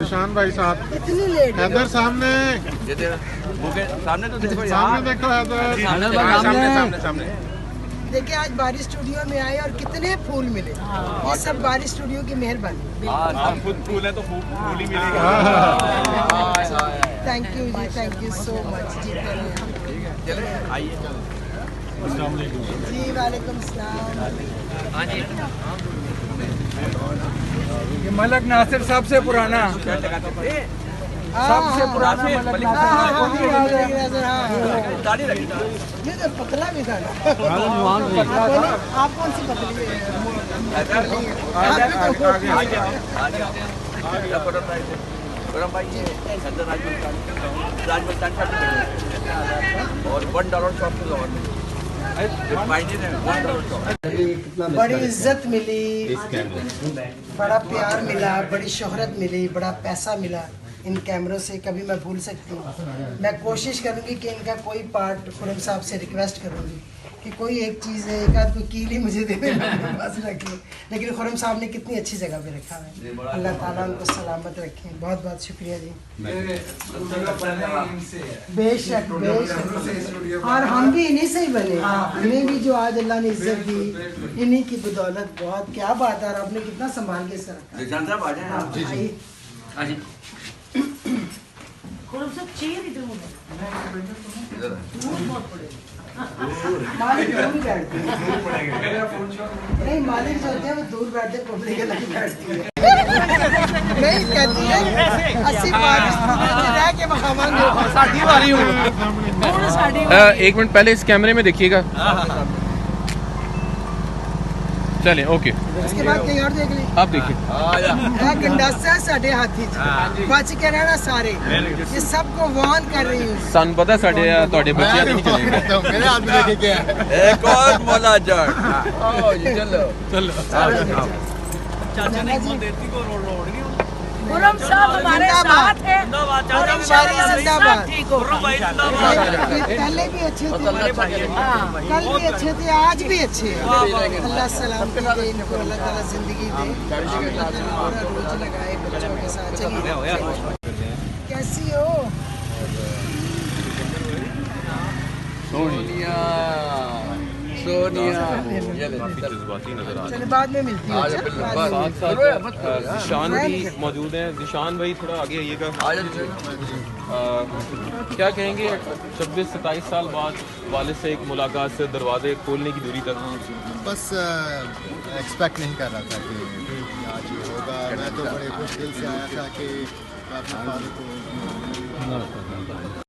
निशान भाई साहब। इतनी लेट हैदर सामने, सामने तो देखो यार, सामने देखो हैदर। सामने सामने। देखिए आज बारिश स्टूडियो में आए और कितने फूल मिले। ये सब बारिश स्टूडियो की मेहरबानी। हम खुद फूल है तो फूल ही मिलेगा। थैंक यू जी, थैंक यू सो मच जी। चले आइए। जी वालेकुम सलाम। ये मलक नासिर सबसे पुराना, सबसे पुराना मलक नासिर। दाढ़ी रखी। ये तो पतला भी था ना। आप कौन सी पतली है? और $1 शॉप बड़ी इज्जत मिली, बड़ा प्यार मिला, बड़ी शोहरत मिली, बड़ा पैसा मिला इन कैमरों से। कभी मैं भूल सकती हूँ। मैं कोशिश करूँगी कि इनका कोई पार्ट खुरम साहब से रिक्वेस्ट करूँगी कि कोई एक चीज़ है, एक आध कोई कील ही मुझे दे दे, बस रखिए। लेकिन खुरम साहब ने कितनी अच्छी जगह पे रखा है। अल्लाह ताला उनको सलामत रखे। बहुत बहुत शुक्रिया जी। बेशक बेशक। और हम भी इन्हीं से ही बने। इन्हें भी जो आज अल्लाह ने इज्जत दी, इन्हीं की बदौलत। बहुत क्या बात है। और आपने कितना संभाल के सर मालिक दूर बैठते हैं। नहीं, मालिक जो होते हैं वो दूर बैठते, पब्लिक अलग बैठती है। नहीं कहती है 80 रह के एक मिनट पहले इस कैमरे में देखिएगा। चलें ओके। उसके बाद कहीं और देख ली। आप देखिए गंडासा साढ़े हाथी बच के रहना सारे। ये सबको वार्न कर रही हूँ। सन पता साढ़े तोड़े बच्चे नहीं चलेंगे। मेरे हाथ में लेके क्या है? एक और मौला जड़। चलो चलो। चाचा ने देती को रोड खुरम साहब हमारे साथ है और इंशाल्लाह सब ठीक होगा। पहले भी अच्छे थे, कल भी अच्छे थे, आज भी अच्छे हैं। अल्लाह सलाम दे इनको, अल्लाह ताला जिंदगी दे, अल्लाह ताला पूरा रोज लगाए बच्चों के साथ। चलिए कैसी हो? सोनिया सोनिया। चलिए बाद में मिलती है। निशान भी मौजूद हैं। निशान भाई थोड़ा आगे आइएगा। क्या कहेंगे 26-27 साल बाद वालिद से एक मुलाकात से दरवाजे खोलने की दूरी तक? बस एक्सपेक्ट नहीं कर रहा था कि आज ये होगा। मैं तो बड़े खुश दिल से आया था कि अपने फादर को